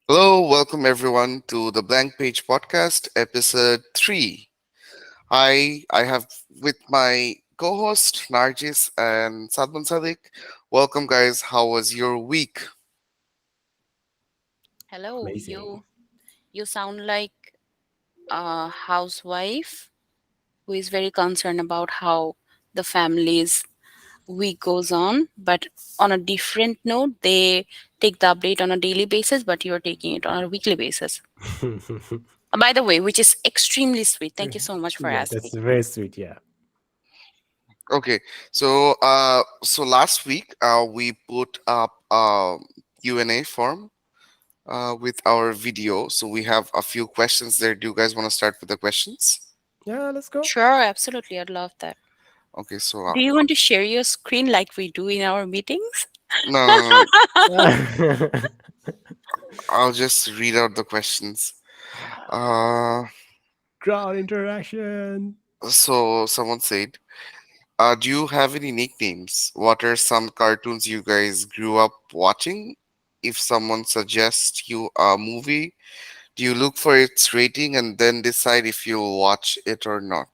Hello, welcome everyone to the Blank Page Podcast, episode 3. I have with my co host Narjis and Sadman Sadiq. Welcome, guys. How was your week? Hello, Amazing. you sound like a housewife who is very concerned about how the family's week goes on, but on a different note, they take the update on a daily basis, but you're taking it on a weekly basis. By the way, which is extremely sweet. Thank you so much for Yeah, asking. that's very sweet. Yeah. Okay, so last week we put up a Q&A form with our video. So we have a few questions there. Do you guys want to start with the questions? Yeah, let's go. Sure, absolutely. I'd love that. Okay, so Do you want to share your screen like we do in our meetings? no, no, no. Yeah. I'll just read out the questions. Uh, Crowd interaction. so someone said, do you have any nicknames? What are some cartoons you guys grew up watching? If someone suggests you a movie, do you look for its rating and then decide if you'll watch it or not?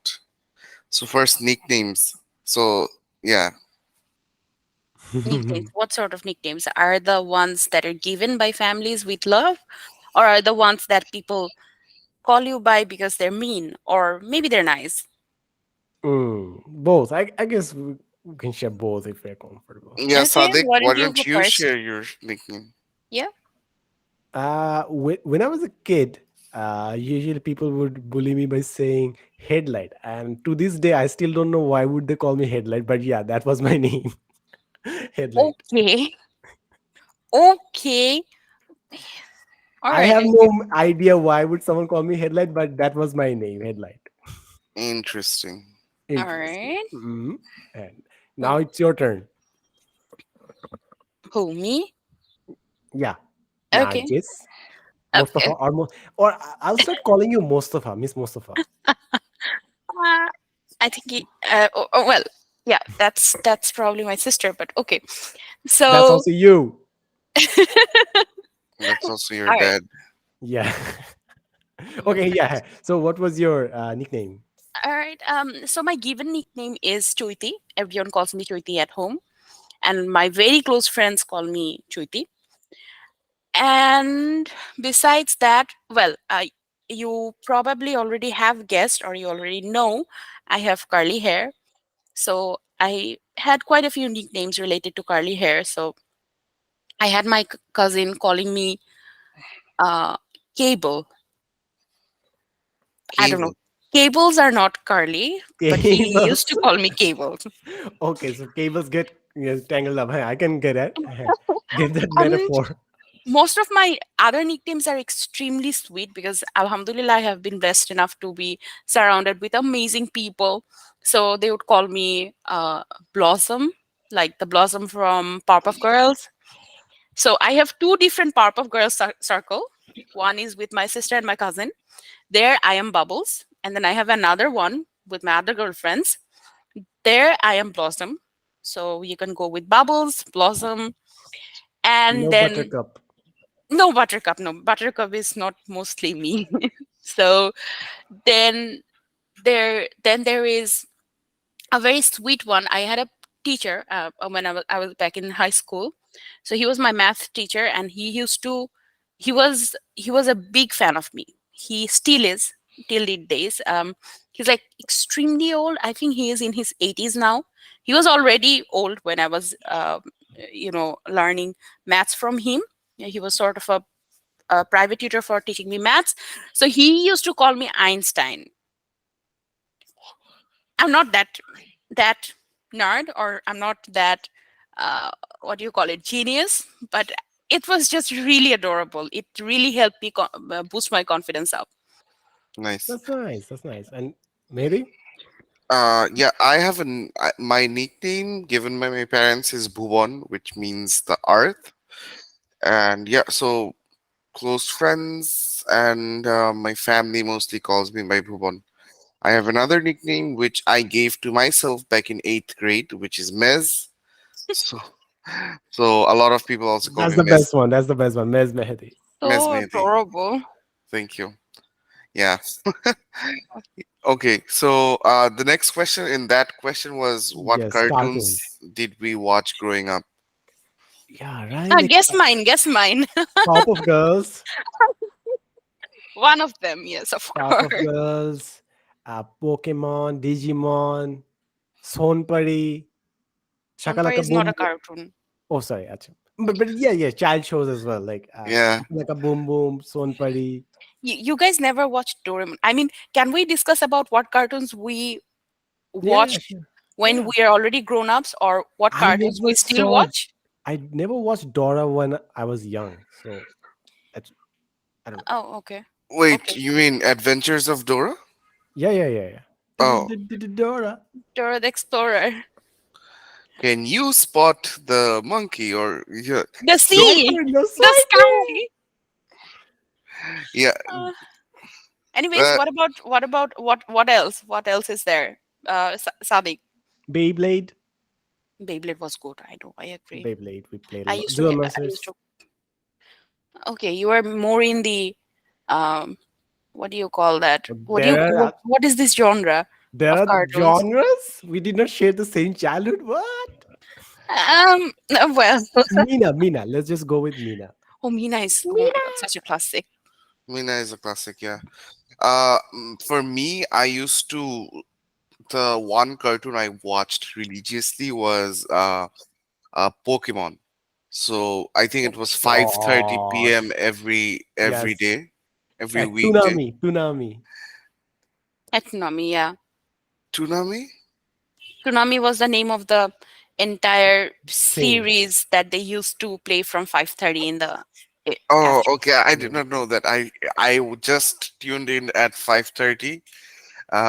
So first nicknames. So yeah, Nicknames. What sort of nicknames? Are the ones that are given by families with love, or are the ones that people call you by because they're mean or maybe they're nice? Both. I guess we can share both if we're comfortable. yeah. Okay, Sadik, why why don't you go don't you first? share your nickname? Yeah. When I was a kid, usually people would bully me by saying headlight, and to this day, I still don't know why would they call me headlight. But yeah, that was my name, headlight. Okay. Okay. All I right. have Okay. no idea why would someone call me headlight, but that was my name, headlight. Interesting. All Interesting. right. And Who? now it's your turn. Who? Me? Yeah, Okay. Nargis, Mustafa, Okay. or I'll start calling you Mustafa, Miss Mustafa. Uh, I think well, yeah. That's probably my sister, but okay. That's So, also you. That's also your all right. dad. Yeah. Mm, Okay, yeah. So what was your nickname? all right. So my given nickname is Choiti. Everyone calls me Choiti at home, and my very close friends call me Choiti. And besides that, well, you probably already have guessed or you already know I have curly hair. So I had quite a few nicknames related to curly hair. So I had my cousin calling me uh, Cable. I don't know. Cable. Cables are not curly, but he used Cables. to call me Cable. Okay, so cables get, yes, tangled up. Hey, I can get it. Get that And metaphor. most of my other nicknames are extremely sweet because Alhamdulillah I have been blessed enough to be surrounded with amazing people. So they would call me Blossom, like the Blossom from Powerpuff Girls. So I have two different Powerpuff Girls circle. One is with my sister and my cousin. There I am Bubbles, and then I have another one with my other girlfriends. There I am Blossom. So you can go with Bubbles, Blossom, and No then buttercup. no Buttercup. No, Buttercup is not mostly me. So then there is a very sweet one. I had a teacher when I was back in high school. So he was my math teacher, and he was a big fan of me. He still is till the days. He's like extremely old. I think he is in his 80s now. He was already old when I was learning maths from him. Yeah, he was sort of a private tutor for teaching me maths. So he used to call me Einstein. I'm not that nerd, or I'm not that uh, what do you call it, genius, but it was just really adorable. It really helped me boost my confidence up. Nice. That's nice. That's nice. And maybe Yeah, my nickname given by my parents is Bhuvan, which means the earth. And yeah, so close friends and my family mostly calls me by Bhuvan. I have another nickname which I gave to myself back in eighth grade, which is Mez. So, so a lot of people also call that's me the Mez. best one. That's the best one. Mez Mehdi. So Mesmehdi. adorable. Thank you. Yeah. Okay. So the next question in that question was, what Yes, cartoons. cartoons did we watch growing up? Yeah, right. Like Guess mine. Guess mine. Powerpuff Girls, One of them. Yes, of Powerpuff course. Girls, Pokemon, Digimon, Sonpari, Sonpari Shakalaka is not Boom a Boom. cartoon. Oh, sorry, acha. But yeah, yeah, child shows as well, like Yeah. Shakalaka Boom Boom, Sonpari. You guys never watched Doraemon. I mean, can we discuss about what cartoons we Yeah, yeah, watched sure. when Yeah, we are already grown ups, or what I cartoons we never still saw. watch? I never watched Dora when I was young, so that's, I don't know. Oh, okay. Wait, Okay. you mean Adventures of Dora? Yeah, yeah, yeah, yeah. Oh, Dora. Dora the Explorer. can you spot the monkey? Or yeah, The the sea. Sliding, the The sliding. sky. yeah. Uh, anyways, Uh, what else? What else is there? Sadiq. Beyblade. Beyblade was good. I know. I agree. Beyblade. We played a I lot. used to. Duel I used Masters. to. Okay, you are more in the um. What do you call that? There are What is this genre there of are cartoons? genres. We did not share the same childhood. What? Well, Mina. Let's just go with Mina. oh, Mina is, oh my Mina. god, such a classic. Mina is a classic. Yeah. For me, I used to, the one cartoon I watched religiously was Pokemon. So I think it Oh was my 5:30 p.m. gosh. every Yes. day, every weekday. Toonami. Toonami, yeah. Toonami? Toonami was the name of the entire Thing. series that they used to play from 5:30 in the Oh, afternoon. okay. I did Yeah. not know that. Just tuned in at 5:30.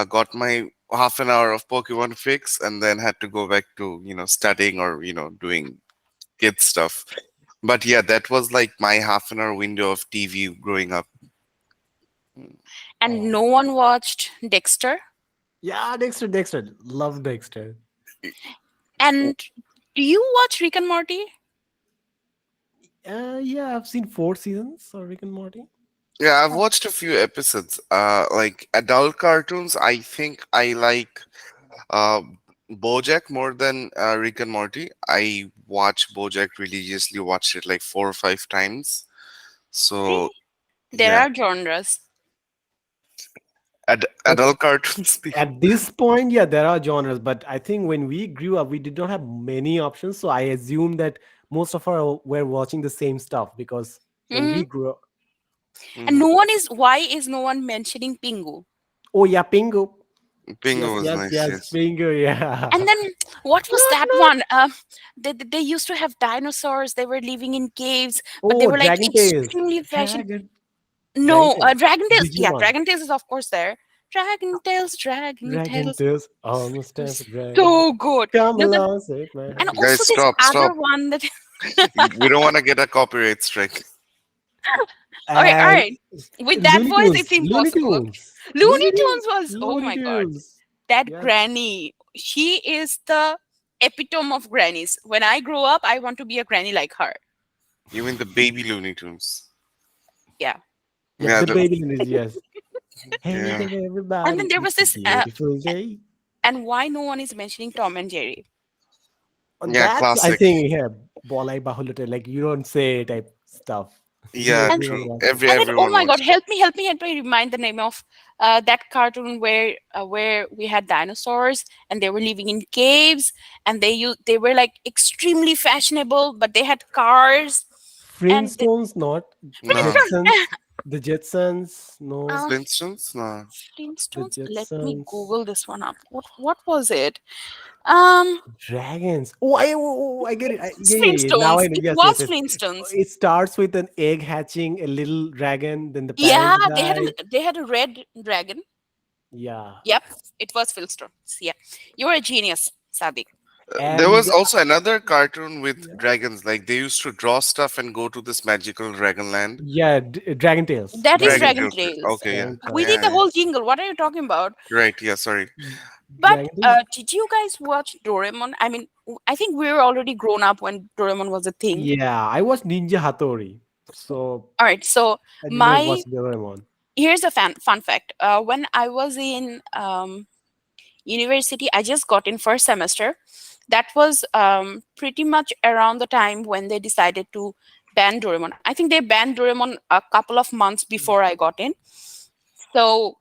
Got my half an hour of Pokemon fix, and then had to go back to studying or doing kid stuff. But yeah, that was like my half an hour window of TV growing up. And Oh. no one watched Dexter. Yeah, Dexter. Love Dexter. And do you watch Rick and Morty? Yeah, I've seen 4 seasons of Rick and Morty. Yeah, I've watched a few episodes. Like adult cartoons, I think I like uh BoJack more than Rick and Morty. I watch BoJack religiously, watched it like 4 or 5 times. See, So there yeah, are genres. adult cartoons. At this point, yeah, there are genres, but I think when we grew up, we did not have many options. So I assume that most of our were watching the same stuff because when Hmm. we grew up, And Mhm. no one is. Why is no one mentioning Pingu? oh yeah, Pingu. Bingo was nice. Yes, Yes. Pingu, yeah. And then what was Knock, that knock. one? They used to have dinosaurs. They were living in caves, but they Oh, were like Dragon Tales. extremely fashion. Dragon No, Tales. Dragon Tales. Yeah, Digimon. Dragon Tales is of course there. Dragon Tales, Dragon Dragon Tales. Tales. Almost It time for was Dragon. so good. Come No, along, take my and hand. also Guys, this stop, other stop. one that. We don't want to get a copyright strike. All And right. With that voice, it's Looney impossible. Tunes, Looney Tunes was, oh Looney my god, Tunes. that Yes. granny. She is the epitome of grannies. When I grow up, I want to be a granny like her. You mean the baby Looney Tunes? Yeah. Yeah, Yeah, the baby Loonies, yes. Hey yeah. there, And then everybody. there was It's a this, beautiful day. and why no one is mentioning Tom and Jerry? And Yeah, that's, I classic. think, yeah, Bolai Bahulate, like you don't say type stuff. Yeah, And Everyone true. watches. and then, oh Everyone my god, watched it. help me remind the name of that cartoon where we had dinosaurs and they were living in caves, and they were like extremely fashionable, but they had cars. And Flintstones, not No. Jetsons. The Jetsons, no. uh, Flintstones? No. The Flintstones. Let me Jetsons. Google this one up. What was it? Um, Dragons. I get it. Yeah. Now I Flintstones. know. It Yes. was Flintstones. It starts with an egg hatching, a little dragon, then the Yeah, parents die. they had a red dragon. Yeah. Yep, it was Flintstones. Yeah, you're a genius, Sadiq. There was And also another cartoon with yeah, dragons. Like they used to draw stuff and go to this magical dragon land. yeah, Dragon Tales. That is Dragon Dragon Tales. Dragon Tales. Tales. Okay, yeah. Dragon We Tales. did the Yeah. whole jingle. What are you talking about? Right, yeah, sorry. But Dragon Tales. did you guys watch Doraemon? I mean, I think we were already grown up when Doraemon was a thing. Yeah, I watched Ninja Hattori. So All right. So I did not my watch Doraemon. here's a fun fact. When I was in university, I just got in first semester. That was pretty much around the time when they decided to ban Doraemon. I think they banned Doraemon a couple of months before I got in. So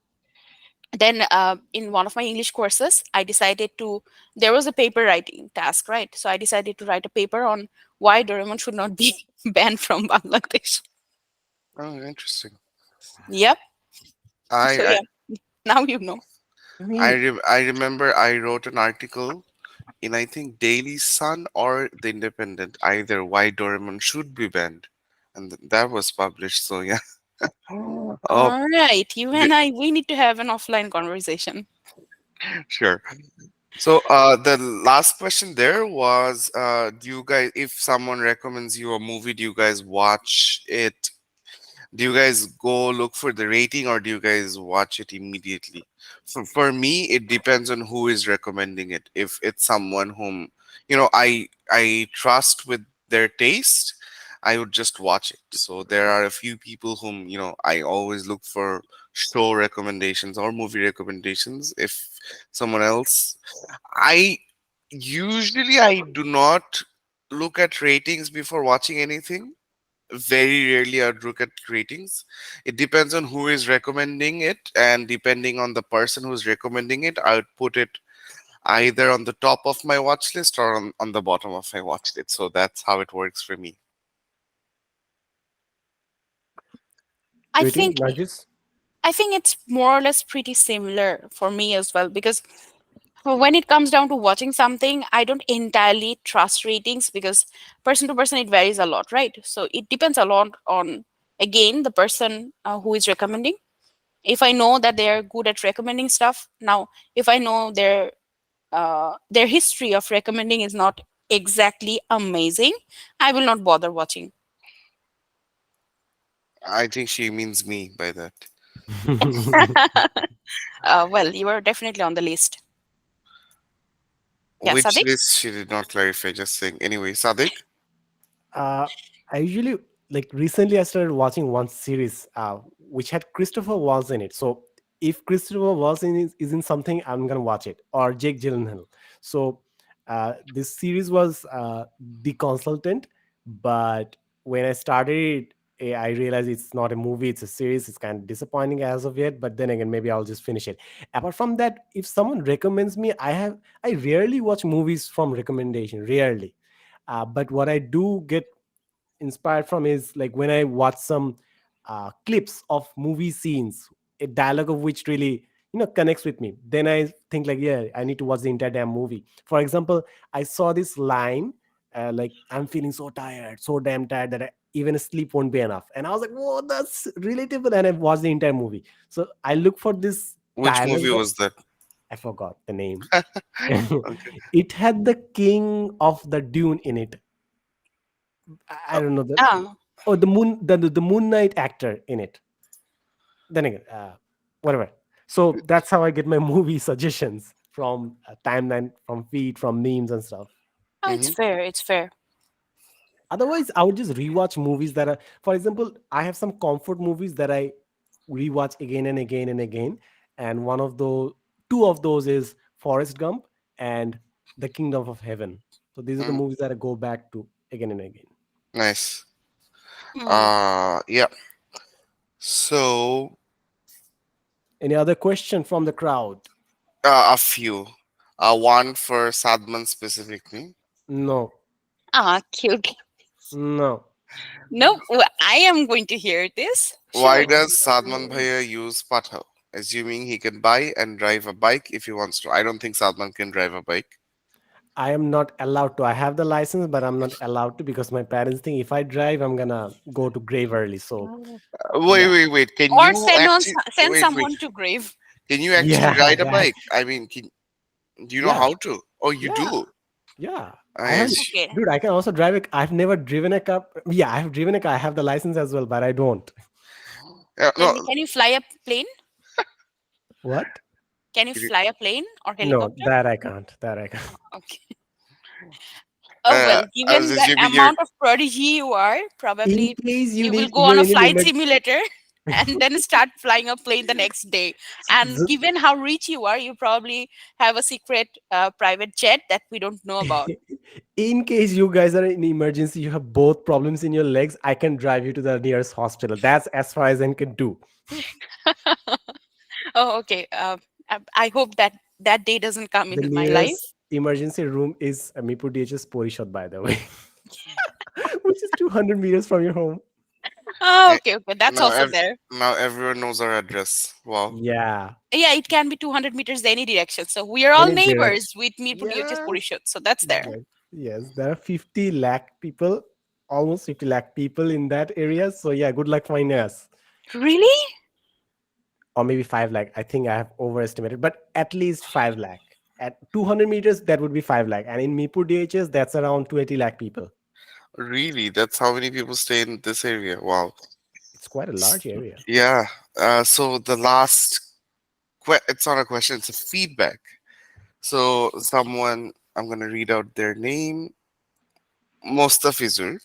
then in one of my English courses, I decided to, there was a paper writing task, right? So I decided to write a paper on why Doraemon should not be banned from Bangladesh. Oh, interesting. Yep. So I yeah, now you know. I mean, I remember I wrote an article in, I think, Daily Sun or The Independent, either why Doraemon should be banned, and that was published. So yeah. Oh, All right, you the- and I, we need to have an offline conversation. sure. So the last question there was, do you guys, if someone recommends you a movie, do you guys watch it? Do you guys go look for the rating, or do you guys watch it immediately? For me, it depends on who is recommending it. If it's someone whom, I trust with their taste, I would just watch it. So there are a few people whom, I always look for show recommendations or movie recommendations. If someone else, I I do not look at ratings before watching anything. Very rarely I'd look at ratings. It depends on who is recommending it, and depending on the person who's recommending it, I would put it either on the top of my watch list or on the bottom of my watch list. So that's how it works for me. I do you think, think Nargis? I think it's more or less pretty similar for me as well, because when it comes down to watching something, I don't entirely trust ratings, because person to person it varies a lot, right? So it depends a lot on, again, the person who is recommending. If I know that they are good at recommending stuff, now if I know their history of recommending is not exactly amazing, I will not bother watching. I think she means me by that. Well, you are definitely on the list. Yeah, Which Sadik. list she did not clarify, just saying. Anyway, Sadik, uh, I usually, like, recently I started watching one series which had Christopher Waltz in it. So if Christopher Waltz is in something, I'm gonna watch it, or Jake Gyllenhaal. So this series was The Consultant, but when I started it, I realized it's not a movie; it's a series. It's kind of disappointing as of yet, but then again, maybe I'll just finish it. Apart from that, if someone recommends me, I rarely watch movies from recommendation. Rarely, but what I do get inspired from is like when I watch some clips of movie scenes, a dialogue of which really connects with me. Then I think like, yeah, I need to watch the entire damn movie. For example, I saw this line, like, I'm feeling so tired, so damn tired that even sleep won't be enough. And I was like, whoa, that's relatable. And I watched the entire movie. So I look for this which movie dialogue that was that? I forgot the name. Okay. It had the king of the Dune in it. I don't know the Ah, oh the Moon Knight actor in it. Then again, whatever. So that's how I get my movie suggestions from timeline, from feed, from memes and stuff. oh, it's Mm-hmm. fair. It's fair. Otherwise, I would just rewatch movies that are, for example, I have some comfort movies that I rewatch again and again and again. And one of those, two of those is Forrest Gump and The Kingdom of Heaven. So these are the Mm, movies that I go back to again and again. nice. Hmm. Yeah. So Any other question from the crowd? a few. One for Sadman specifically. No, Ah, cute. no. No, I am going to hear this. Why Sure. does Sadman Bhaiya use Patha? Assuming he can buy and drive a bike if he wants to. I don't think Sadman can drive a bike. I am not allowed to. I have the license, but I'm not allowed to because my parents think if I drive, I'm gonna go to grave early. So Wait, yeah, wait, wait. Can Or you actually send wait, wait? someone to grave. Can you actually yeah, ride a that, bike? I mean, do you know yeah, how to? Oh, you yeah, do. yeah. I I have, assume. Okay. dude. I can also drive a. I've never driven a car. Yeah, I have driven a car. I have the license as well, but I don't. No, Can you fly a plane? What? Can you fly a plane or No, helicopter? that I can't. That I can't. Okay. Oh well, I was given the assuming you're amount of prodigy you are, In probably case you you will need, go on you're a in an flight emergency. simulator and then start flying a plane the next day. And given how rich you are, you probably have a secret private jet that we don't know about. In case you guys are in emergency, you have both problems in your legs, I can drive you to the nearest hospital. That's as far as I can do. Oh, okay. I hope that that day doesn't come The into my life. nearest emergency room is Mipur DHS Porishad, by the way, which is 200 meters from your home. Oh, eh, okay, okay. That's now. also there. Now everyone knows our address. Wow. Yeah, Yeah, it can be 200 meters any direction. So we are all any direction. neighbors with Mirpur DHS Yes, Porishad. So that's there. yes, yes. There are 50 lakh people, almost 50 lakh people in that area. So yeah, good luck finding us. Really? Or maybe 5 lakh. I think I have overestimated, but at least 5 lakh. At 200 meters, that would be 5 lakh. And in Mipur DHS, that's around 20 lakh people. Really? That's how many people stay in this area? Wow. It's quite a large area. Yeah. So the last it's not a question, it's a feedback. So someone, I'm gonna read out their name. Mostafizur.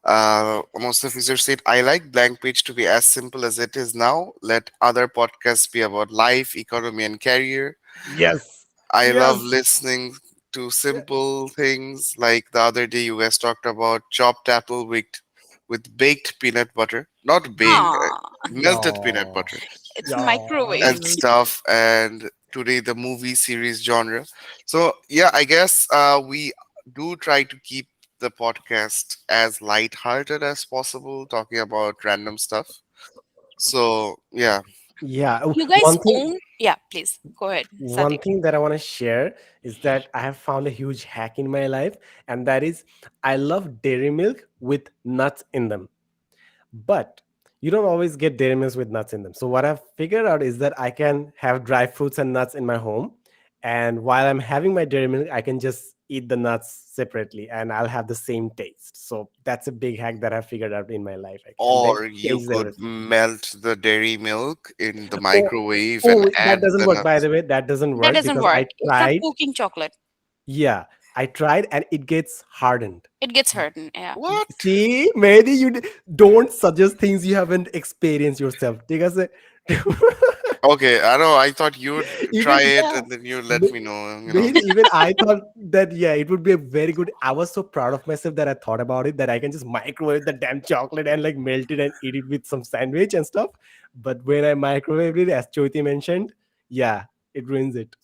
Mostafizur said, I like Blank Page to be as simple as it is now. Let other podcasts be about life, economy, and career. Yes. I love Yes. listening to simple things like the other day you guys talked about chopped apple with baked peanut butter, not baked, Ah, melted peanut Yeah. butter it's and microwaved. Yeah. stuff. And today the movie series genre. So yeah, I guess we do try to keep the podcast as light-hearted as possible, talking about random stuff. So yeah. Yeah. You guys One thing. own? Yeah, please go ahead, One Sadiq. thing that I want to share is that I have found a huge hack in my life, and that is I love dairy milk with nuts in them. But you don't always get dairy milks with nuts in them. So what I've figured out is that I can have dry fruits and nuts in my home, and while I'm having my dairy milk, I can just eat the nuts separately, and I'll have the same taste. So that's a big hack that I figured out in my life, and that Or you changes could everything. melt the dairy milk in the Oh, microwave and oh, that add doesn't the work. By nuts. the way, that doesn't That work doesn't because work. I It's not tried. cooking chocolate. Yeah, I tried and it gets hardened. It gets hurt. Yeah. What? See, maybe don't suggest things you haven't experienced yourself. Because Okay, I know. I thought you would try even it Yeah. and then you let may- me know. maybe even I thought that yeah, it would be a very good. I was so proud of myself that I thought about it that I can just microwave the damn chocolate and like melt it and eat it with some sandwich and stuff. But when I microwaved it, as Jyoti mentioned, yeah, it ruins it.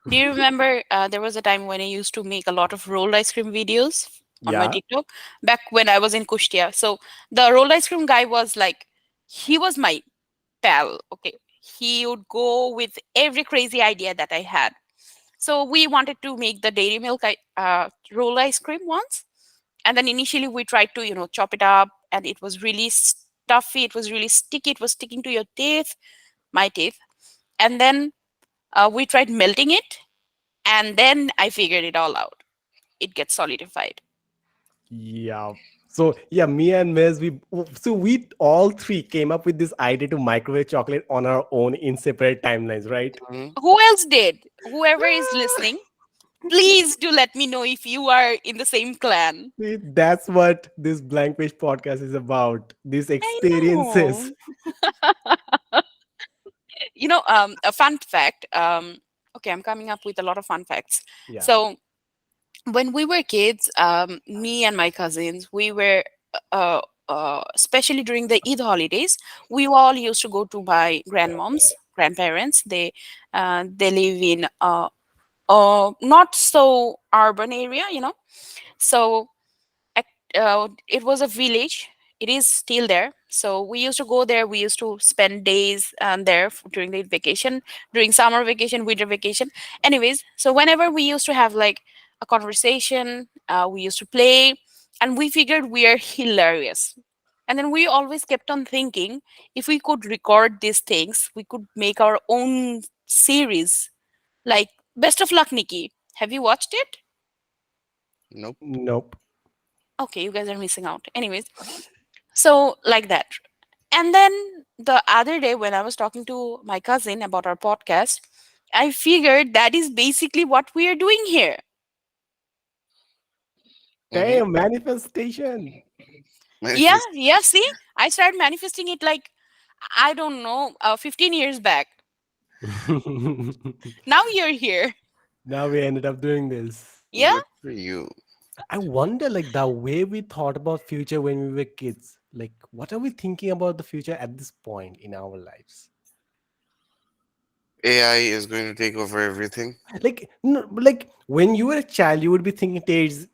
Do you remember there was a time when I used to make a lot of rolled ice cream videos on my Yeah. TikTok back when I was in Kushtia? So the rolled ice cream guy was like, he was my pal. Okay. He would go with every crazy idea that I had. So we wanted to make the dairy milk roll ice cream once. And then initially we tried to, chop it up and it was really stuffy. It was really sticky. It was sticking to your teeth, my teeth. And then we tried melting it. And then I figured it all out. It gets solidified. Yeah. So yeah, me and Mez, we all three came up with this idea to microwave chocolate on our own in separate timelines, right? Mhm. Who else did? Whoever is listening, please do let me know if you are in the same clan. See, that's what this blank page podcast is about. These I experiences. know. A fun fact. Okay, I'm coming up with a lot of fun facts. Yeah. So when we were kids, me and my cousins, we were, uh, especially during the Eid holidays, we all used to go to my grandmoms, grandparents. They live in not so urban area. So it was a village. It is still there. So we used to go there. We used to spend days there during the vacation, during summer vacation, winter vacation. Anyways, so whenever we used to have like a conversation, we used to play, and we figured we are hilarious. And then we always kept on thinking, if we could record these things, we could make our own series. Like Best of Luck, Nikki. Have you watched it? Nope. Nope. Okay, you guys are missing out. Anyways, so like that. And then the other day when I was talking to my cousin about our podcast, I figured that is basically what we are doing here. Mm-hmm. Damn, manifestation. Yeah, Manifest. yeah. See, I started manifesting it like, I don't know, 15 years back. Now you're here. Now we ended up doing this. Yeah. Good for you. I wonder, like, the way we thought about future when we were kids. Like, what are we thinking about the future at this point in our lives? AI is going to take over everything. Like, no, like when you were a child, you would be thinking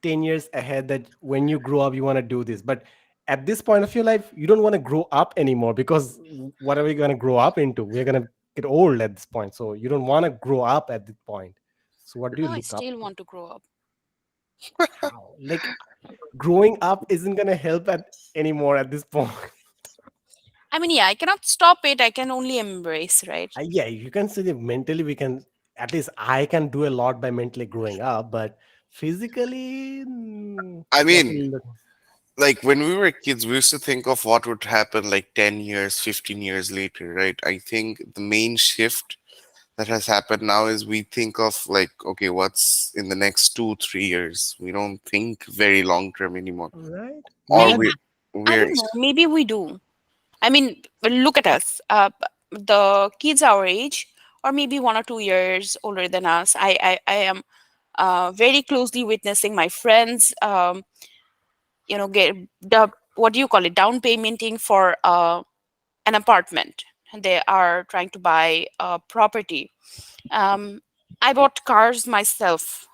10 years ahead that when you grow up, you want to do this. But at this point of your life, you don't want to grow up anymore because what are we going to grow up into? We're going to get old at this point. So you don't want to grow up at this point. So what do you No, I look up still to? want to grow up. How? Like growing up isn't going to help at anymore at this point. I mean, yeah, I cannot stop it. I can only embrace, right? Yeah, you can say that mentally we can, at least I can do a lot by mentally growing up, but physically, I not mean, really. like when we were kids, we used to think of what would happen like 10 years, 15 years later, right? I think the main shift that has happened now is we think of like, okay, what's in the next 2, 3 years? We don't think very long term anymore. Right? We Or Maybe, had I we're don't know. Maybe we do. I mean, look at us. The kids our age, or maybe 1 or 2 years older than us. I am very closely witnessing my friends, get the, what do you call it, down paymenting for an apartment. They are trying to buy a property. Um, I bought cars myself.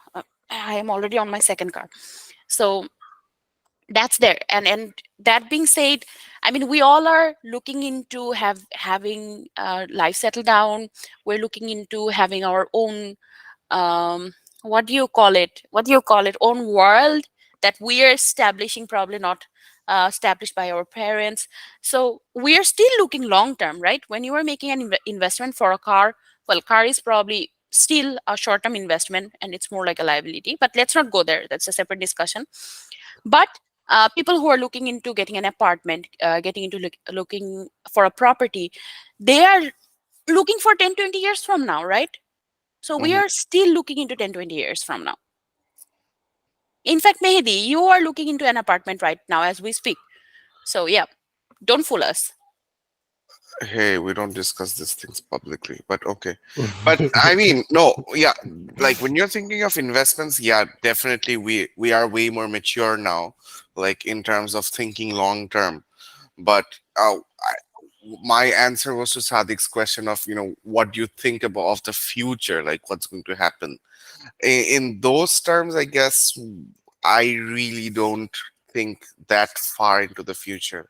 I am already on my second car. So that's there. And that being said, I mean, we all are looking into having life settle down. We're looking into having our own, what do you call it, own world that we are establishing, probably not established by our parents. So we are still looking long term, right? When you are making an investment for a car, well, car is probably still a short term investment and it's more like a liability, but let's not go there. That's a separate discussion. But people who are looking into getting an apartment, getting into looking for a property, they are looking for 10, 20 years from now, right? So we Mhm. are still looking into 10, 20 years from now. In fact, Mehdi, you are looking into an apartment right now as we speak. So yeah, don't fool us. Hey, we don't discuss these things publicly, but okay. But I mean, no, yeah, like when you're thinking of investments, yeah, definitely we are way more mature now, like in terms of thinking long term. But my answer was to Sadiq's question of, what do you think about of the future, like what's going to happen? In those terms, I guess I really don't think that far into the future.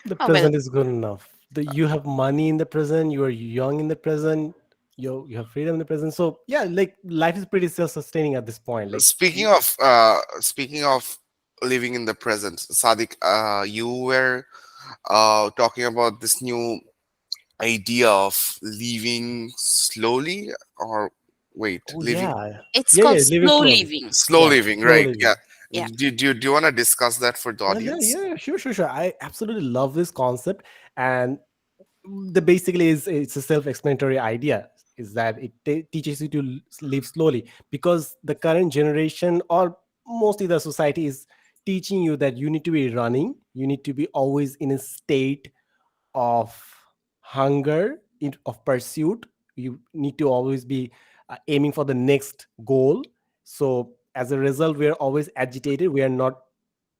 the Oh well, present is good enough. You have money in the present, you are young in the present, you have freedom in the present. So yeah, like life is pretty self-sustaining at this point. Like Speaking of living in the present, Sadiq, you were talking about this new idea of leaving slowly, or wait, oh living yeah. it's Yeah, called yeah, living slow slowly. living. slow Yeah, living, slow right? living. Yeah. Yeah. Do you want to discuss that for the Yeah, audience? yeah, sure, sure, sure. I absolutely love this concept. And the basically is it's a self-explanatory idea is that it teaches you to live slowly because the current generation or mostly the society is teaching you that you need to be running, you need to be always in a state of hunger, of pursuit. You need to always be aiming for the next goal. So as a result, we are always agitated, we are not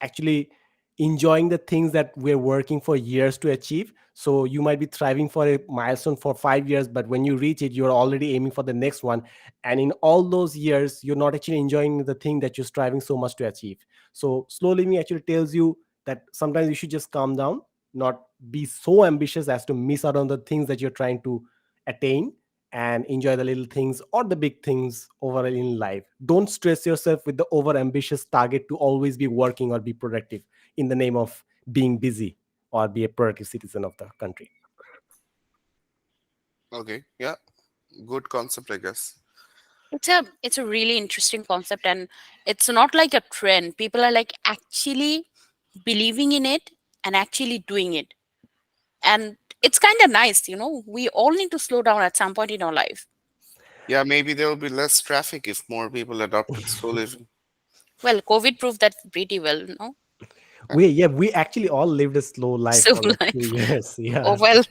actually enjoying the things that we're working for years to achieve. So you might be thriving for a milestone for 5 years, but when you reach it, you're already aiming for the next one. And in all those years, you're not actually enjoying the thing that you're striving so much to achieve. So slow living actually tells you that sometimes you should just calm down, not be so ambitious as to miss out on the things that you're trying to attain, and enjoy the little things or the big things overall in life. Don't stress yourself with the over ambitious target to always be working or be productive in the name of being busy or be a productive citizen of the country. Okay, yeah, good concept, I guess. It's a really interesting concept, and it's not like a trend. People are like actually believing in it and actually doing it. And it's kind of nice, we all need to slow down at some point in our life. Yeah, maybe there will be less traffic if more people adopted slow living. Well, COVID proved that pretty well, no? We actually all lived a slow life So for like two life. years. Oh Yeah. well,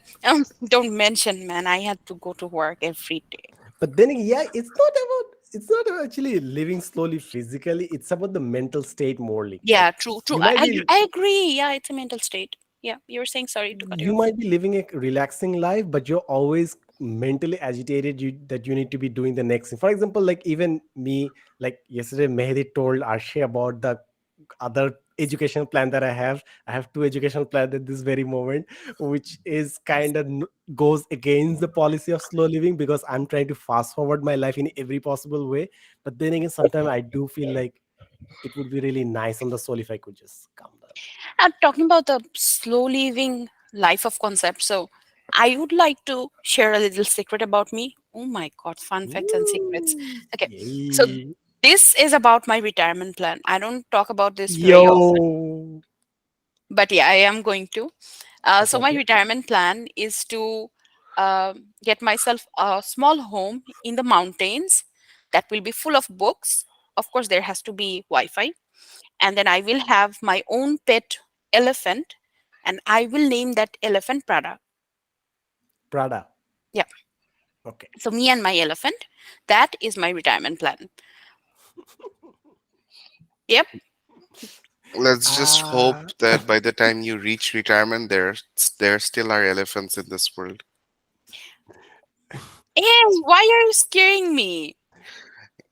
don't mention, man. I had to go to work every day. But then again, yeah, it's not about actually living slowly physically. It's about the mental state morely. Like Yeah, true, true. you I, might I be I agree. Yeah, it's a mental state. Yeah, you were saying, sorry to cut you you off. might be living a relaxing life, but you're always mentally agitated that you need to be doing the next thing. For example, like even me, like yesterday Mehdi told Arshay about the other educational plan that I have two educational plans at this very moment, which is kind of goes against the policy of slow living, because I'm trying to fast forward my life in every possible way. But then again, sometimes I do feel like it would be really nice on the soul if I could just calm down. And talking about the slow living life of concept, so I would like to share a little secret about me. Oh my god, fun facts and secrets. Woo! Okay, so Yay. this is about my retirement plan. I don't talk about this Yo. very often, but yeah, I am going to. Okay, So my okay. retirement plan is to get myself a small home in the mountains that will be full of books. Of course, there has to be Wi-Fi, and then I will have my own pet elephant, and I will name that elephant Prada. Prada. Yeah. Okay. So me and my elephant. That is my retirement plan. Yep. Let's just hope Ah. that by the time you reach retirement, there still are elephants in this world. Hey, why are you scaring me?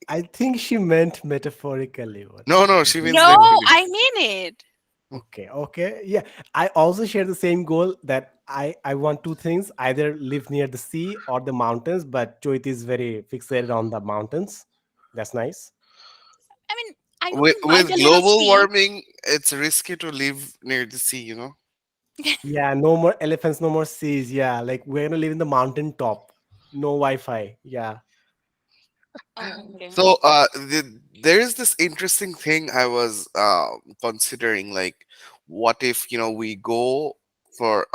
I think she meant metaphorically. What No, she no, said. she means No, literally. I mean it. Okay, okay. Yeah. I also share the same goal that I want two things, either live near the sea or the mountains, but Choit is very fixated on the mountains. That's nice. I mean, I With, don't mind with a little global sea. warming, it's risky to live near the sea, you know? Yeah, no more elephants, no more seas. Yeah, like we're gonna live in the mountain top. No Wi-Fi. Yeah. Oh, okay. So, there is this interesting thing I was considering, like, what if, we go for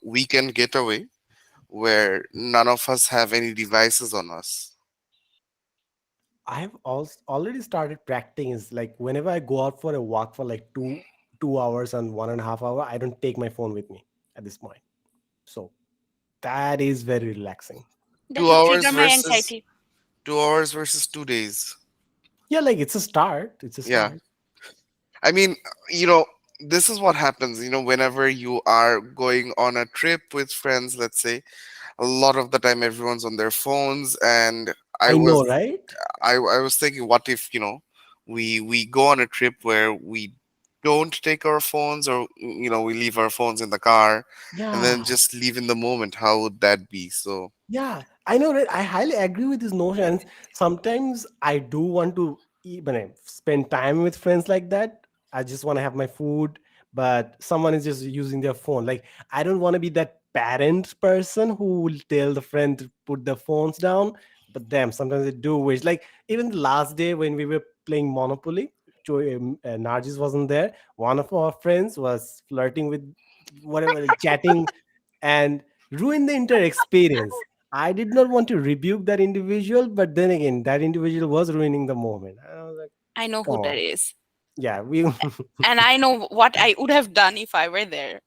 weekend getaway where none of us have any devices on us. I've also already started practicing is like whenever I go out for a walk for like two hours and 1.5 hour, I don't take my phone with me at this point. So that is very relaxing. That Two would hours trigger my versus anxiety. 2 hours versus 2 days. Yeah, like it's a start. It's a Yeah. start. I mean, you know, this is what happens, whenever you are going on a trip with friends, let's say, a lot of the time everyone's on their phones, and I I was know, right? I was thinking, what if, we go on a trip where we don't take our phones, or we leave our phones in the car and then Yeah. just leave in the moment. How would that be? So Yeah, I know, right? I highly agree with this notion. And sometimes I do want to even spend time with friends like that. I just want to have my food, but someone is just using their phone. Like, I don't want to be that parent person who will tell the friend to put the phones down. But damn, sometimes they do wish. Like, even the last day when we were playing Monopoly, Nargis wasn't there. One of our friends was flirting with whatever, like, chatting, and ruin the entire experience. I did not want to rebuke that individual, but then again, that individual was ruining the moment. I was like, I know come who that on. is. Yeah, we And I know what I would have done if I were there.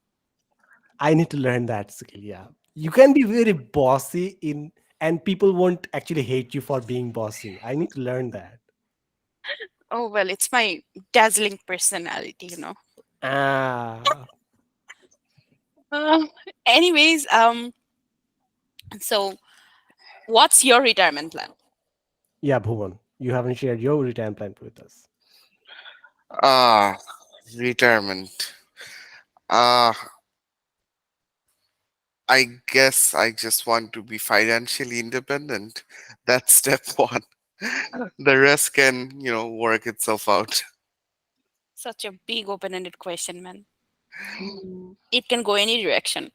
I need to learn that skill. Yeah. You can be very bossy in and people won't actually hate you for being bossy. I need to learn that. Oh, well, it's my dazzling personality. Ah. Uh, anyways, so what's your retirement plan? Yeah, Bhuvan. You haven't shared your retirement plan with us. ah retirement. uh I guess I just want to be financially independent. That's step one. The rest can, work itself out. Such a big open-ended question, man. It can go any direction.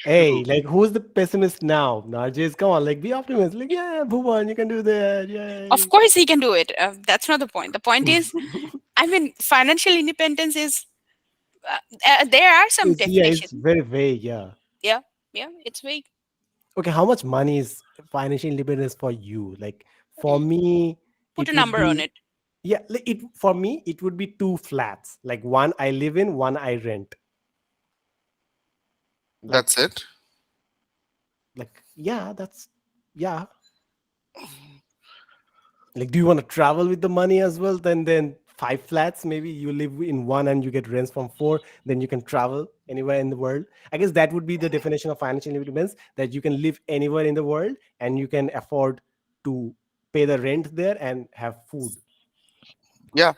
Hey, like who's the pessimist now? Narjis, come on, like be optimistic. Like, yeah, Bhuvan, you can do that. Of Yay. course, he can do it. That's not the point. The point is, I mean, financial independence is. There are some It's definitions. very vague, yeah. Yeah, yeah, it's vague. Okay, how much money is financial independence for you? Like for me, Put a it would number on be it. Yeah, like it for me, it would be two flats. Like one I live in, one I rent. Like That's it. yeah, that's yeah. Like, do you want to travel with the money as well? Then five flats, maybe you live in one and you get rents from four. Then you can travel anywhere in the world. I guess that would be the definition of financial independence, that you can live anywhere in the world and you can afford to pay the rent there and have food. Yeah.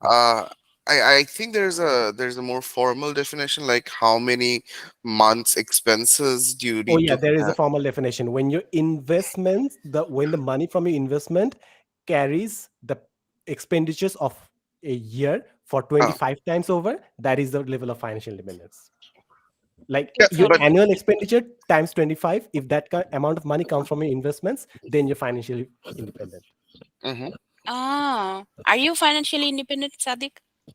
Uh, I think there's a more formal definition, like how many months expenses do you Oh need yeah, to there is a have? formal definition. When your investments, the when the money from your investment carries the expenditures of a year for Uh, 25 times over, that is the level of financial independence. Like yeah, your but Exactly. annual expenditure times 25, if that amount of money comes from your investments, then you're financially independent. mhm. Ah, are you financially independent, Sadiq?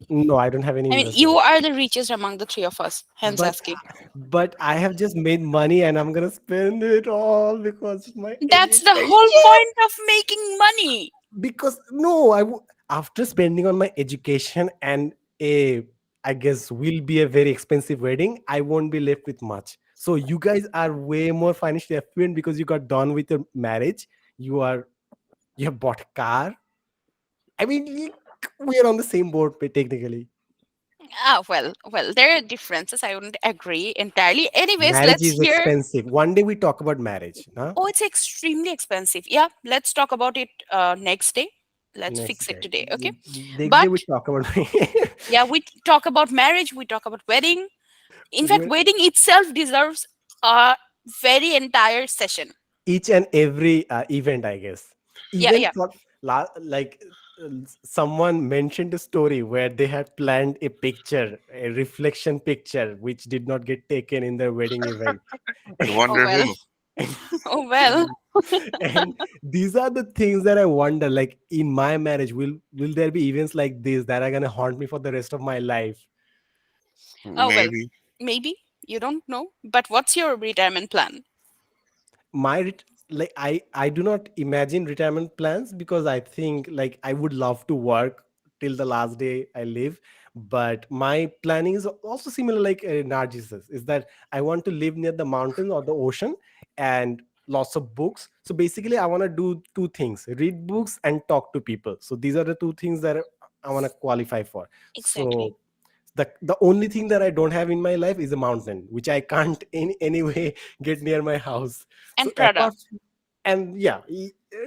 No, I don't have any I mean, you investment. are the richest among the three of us, hence but asking. but I have just made money and I'm gonna spend it all because of my That's the education. whole point of making money. Because no, after spending on my education and a, I guess, will be a very expensive wedding, I won't be left with much. So you guys are way more financially affluent because you got done with your marriage. You are, you have bought a car. I mean, we are on the same boat technically. Ah, well, there are differences. I wouldn't agree entirely. Anyways, Marriage let's is hear. expensive. One day we talk about marriage, huh? Oh, it's extremely expensive. Yeah, let's talk about it next day. Let's Next fix it day. today, okay? Next day But we talk about yeah, we talk about marriage, we talk about wedding. In fact, Well, wedding itself deserves a very entire session. each and every event, I guess. Yeah, Even yeah, for like someone mentioned a story where they had planned a picture, a reflection picture, which did not get taken in their wedding event. I oh wonder well. who. Oh well. And these are the things that I wonder, like in my marriage, will there be events like this that are gonna haunt me for the rest of my life? Oh well, Maybe. maybe you don't know. But what's your retirement plan? Like I do not imagine retirement plans because I think like I would love to work till the last day I live. But my planning is also similar, like Narcissus, is that I want to live near the mountain or the ocean and lots of books. So basically I want to do two things: read books and talk to people. So these are the two things that I want to qualify for. Exactly. So the only thing that I don't have in my life is a mountain, which I can't in any way get near my house. So And Prada. apart, and yeah,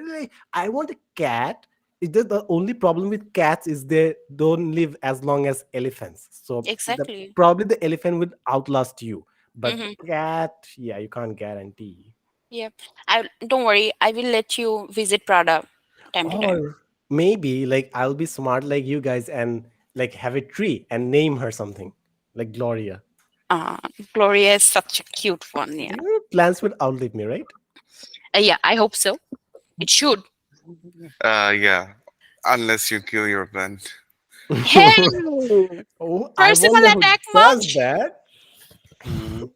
like, I want a cat. It's just the only problem with cats is they don't live as long as elephants. So Exactly. probably the elephant would outlast you, but the Mm-hmm. cat, yeah, you can't guarantee. Yeah. I don't worry. I will let you visit Prada time to time. Or maybe like I'll be smart like you guys and like have a tree and name her something like Gloria. Uh, Gloria is such a cute one. Yeah. Plants would outlive me, right? Yeah, I hope so. It should. Yeah. Unless you kill your plant. Hey, Oh, I personal wonder who attack does much? that. Mm.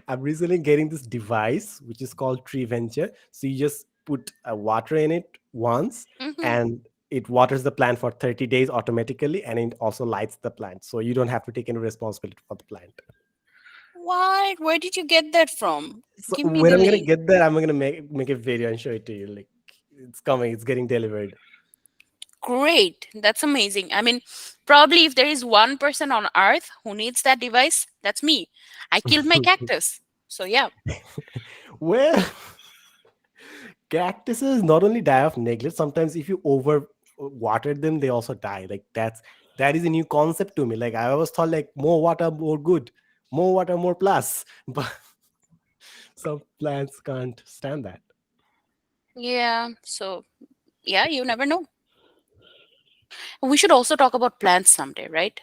I'm recently getting this device which is called Tree Venture. So you just put water in it once, Mm-hmm. and it waters the plant for 30 days automatically, and it also lights the plant. So you don't have to take any responsibility for the plant. What? Where did you get that from? So Give me when the I'm gonna link. get there, I'm gonna make a video and show it to you. Like it's coming, it's getting delivered. Great. That's amazing. I mean, probably if there is one person on earth who needs that device, that's me. I killed my cactus. So, yeah, Well, cactuses not only die of neglect, sometimes if you over water them, they also die. Like that is a new concept to me. Like I always thought like more water, more good, more water, more plus. But some plants can't stand that. yeah. So, yeah, you never know. We should also talk about plants someday, right?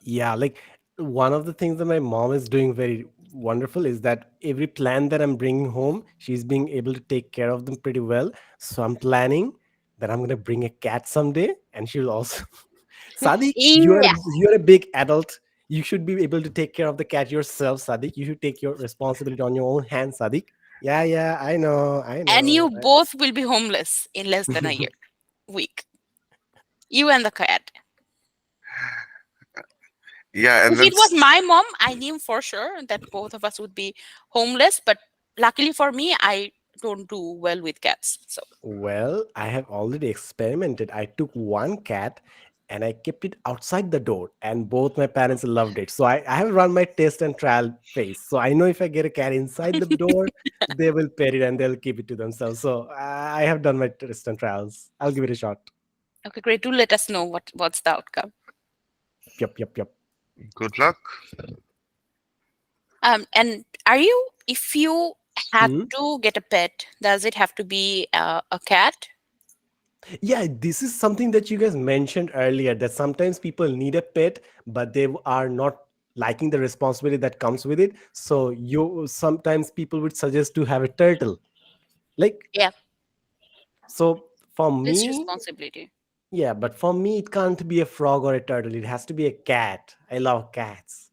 Yeah, like one of the things that my mom is doing very wonderful is that every plant that I'm bringing home, she's being able to take care of them pretty well. So I'm planning that I'm gonna bring a cat someday, and she'll also Sadiq, Yeah. you're a big adult. You should be able to take care of the cat yourself, Sadiq. You should take your responsibility on your own hands, Sadiq. Yeah, yeah, I know, I And know. you both will be homeless in less than a year, week. You and the cat. Yeah, and If then it was my mom, I knew for sure that both of us would be homeless. But luckily for me, I don't do well with cats. So Well, I have already experimented. I took one cat and I kept it outside the door, and both my parents loved it. So I have run my test and trial phase. So I know if I get a cat inside the door, they will pet it and they'll keep it to themselves. So I have done my test and trials. I'll give it a shot. okay, great. Do let us know what's the outcome. Yup, yup, yup. good luck. And are you, if you had Hmm? to get a pet, does it have to be a cat? Yeah, this is something that you guys mentioned earlier that sometimes people need a pet, but they are not liking the responsibility that comes with it. So you sometimes people would suggest to have a turtle. Like Yeah, so for this me, responsibility. yeah, but for me it can't be a frog or a turtle. It has to be a cat. I love cats.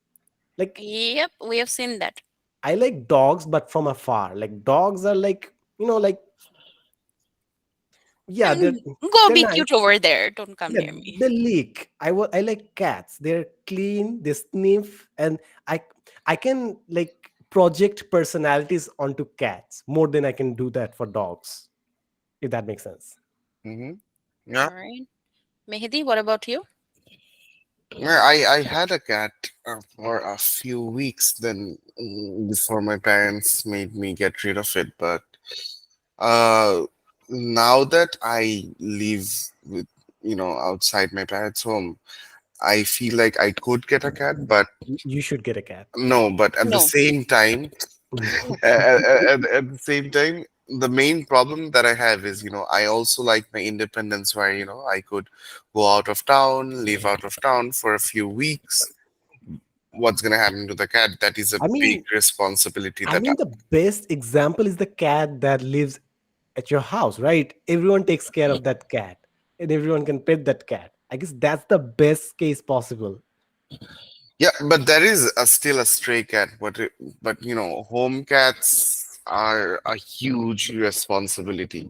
Like Yep, we have seen that. I like dogs, but from afar. Like dogs are like, like yeah, they're Go they're be nice. cute over there. Don't come Yeah, near me. they leak. I like cats. They're clean. They sniff, and I I can like project personalities onto cats more than I can do that for dogs. If that makes sense. Hmm. All Yeah. right. Mehdi, what about you? Yeah, I had a cat for a few weeks then before my parents made me get rid of it. But uh, now that I live with, outside my parents' home, I feel like I could get a cat, but You should get a cat. no, but at the No. same time, at the same time, the main problem that I have is, I also like my independence where, I could go out of town, live out of town for a few weeks. What's going to happen to the cat? That is a I big mean, responsibility I that mean, the best example is the cat that lives at your house, right? Everyone takes care of that cat, and everyone can pet that cat. I guess that's the best case possible. yeah, but there is still a stray cat, but home cats are a huge responsibility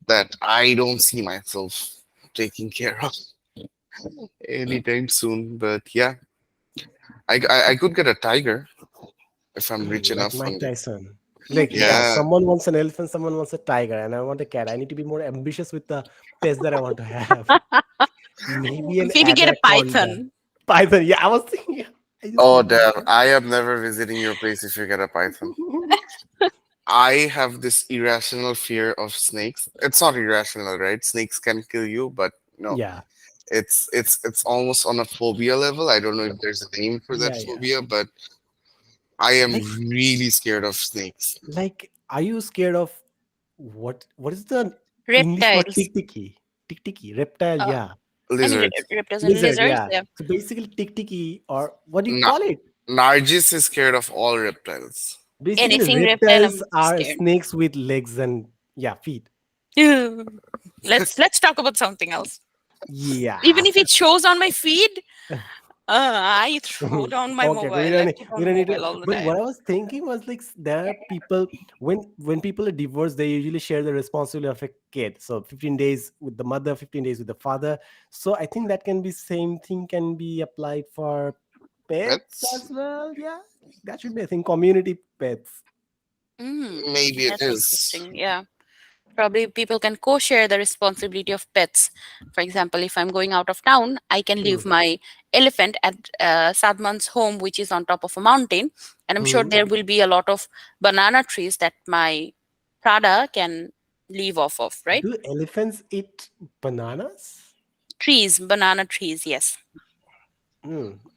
that I don't see myself taking care of anytime soon. But yeah, I could get a tiger if I'm rich Like enough Mike one day. Tyson. Like, yeah, Yeah. someone wants an elephant, someone wants a tiger, and I want a cat. I need to be more ambitious with the pets that I want to have. Maybe an Maybe get a anaconda. python. Python. Yeah, I was thinking. I just Oh, thought about damn! I am never visiting your place if you get a python. that. I have this irrational fear of snakes. It's not irrational, right? Snakes can kill you, but Yeah, it's almost on a phobia level. I don't know if there's a name for that yeah, yeah. phobia, but I am Like, really scared of snakes. are you scared of what is the English for Reptiles. tick-ticky? Tick-ticky, reptile, Uh, yeah. I mean, Lizards. reptiles and Lizard, lizards. yeah. Yeah. So basically tick-ticky, or what do you Na- call it? Nargis is scared of all reptiles. Basically, Anything reptile, reptiles I'm are scared. snakes with legs and yeah, feet. Let's talk about something else. Yeah. Even if it shows on my feed, I throw Okay, down my okay. mobile. I keep We on don't need to. mobile all the But what time. I was thinking was like there are people when people are divorced, they usually share the responsibility of a kid. So 15 days with the mother, 15 days with the father. So I think that can be same thing can be applied for pets as Pets? well. Yeah, that should be a thing. Community pets. Mm, Maybe it that's is. interesting. Yeah. Probably people can co-share the responsibility of pets. For example, if I'm going out of town, I can leave my elephant at Sadman's home, which is on top of a mountain, and I'm sure Mm-hmm. there will be a lot of banana trees that my Prada can leave off of, right? Do elephants eat bananas? Trees, banana trees, yes.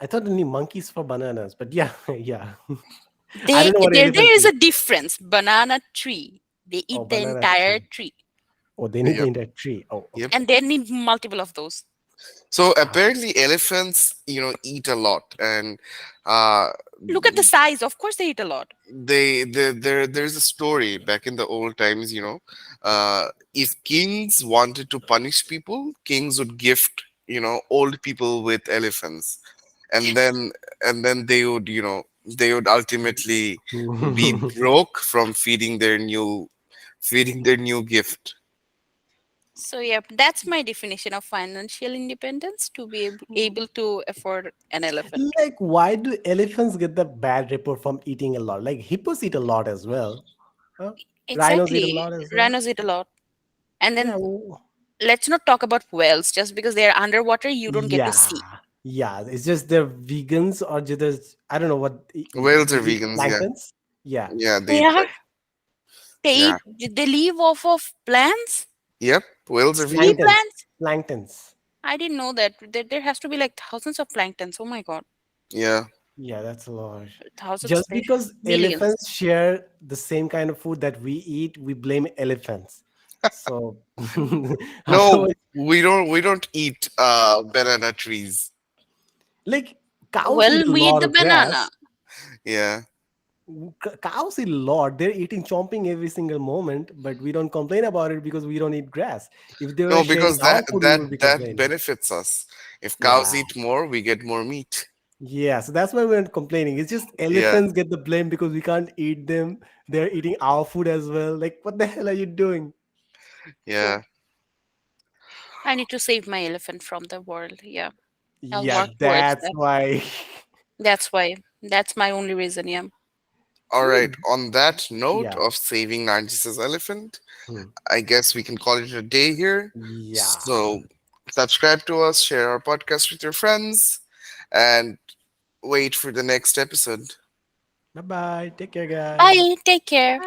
I thought only monkeys for bananas, but yeah, yeah. I They don't know what there elephants is a eat. difference. Banana tree, they Oh, eat the banana entire tree. tree, Oh, they need the Yep. entire tree. Oh, Yep. okay. and they need multiple of those. So Ah, apparently elephants, eat a lot, and uh, Look at the size. Of course, they eat a lot. there's a story back in the old times, if kings wanted to punish people, kings would gift, old people with elephants, and then they would ultimately be broke from feeding their new gift. So yeah, that's my definition of financial independence, to be able to afford an elephant. Like, why do elephants get the bad report from eating a lot? Like, hippos eat a lot as well. Huh? Rhinos eat a Exactly. lot as well. Rhinos eat a lot. And Yeah. then let's not talk about whales. Just because they're underwater, you don't get to Yeah. see. Yeah. It's just they're vegans or just, I don't know what, Whales are is it vegans. Yeah, planktons? Yeah. yeah, they They eat are. They yeah. eat. They live off of plants. Yep, whales are Sea vegan. Planktons. plants. Planktons. I didn't know that. There has to be like thousands of planktons. Oh my god, Yeah. Yeah, that's a lot. thousands, Just because millions. elephants share the same kind of food that we eat, we blame elephants. So, No, otherwise, we don't eat banana trees. like cows eat Well, a we eat lot the of banana. grass. Yeah. Cows eat a lot. They're eating, chomping every single moment, but we don't complain about it because we don't eat grass. If they were No, sharing because our that food, we that would be that complaining. benefits us. If cows Yeah. eat more, we get more meat. Yeah. So that's why we're complaining. It's just Yeah. elephants get the blame because we can't eat them. They're eating our food as well. Like, what the hell are you doing? So, Yeah. I need to save my elephant from the world. Yeah, I'll yeah, work towards that's that. why. That's why. That's my only reason. Yeah. All So, right. On that note yeah. of saving Narcissus elephant, Hmm. I guess we can call it a day here. Yeah. So subscribe to us, share our podcast with your friends, and wait for the next episode. Bye bye. Take care, guys. Bye. Take care.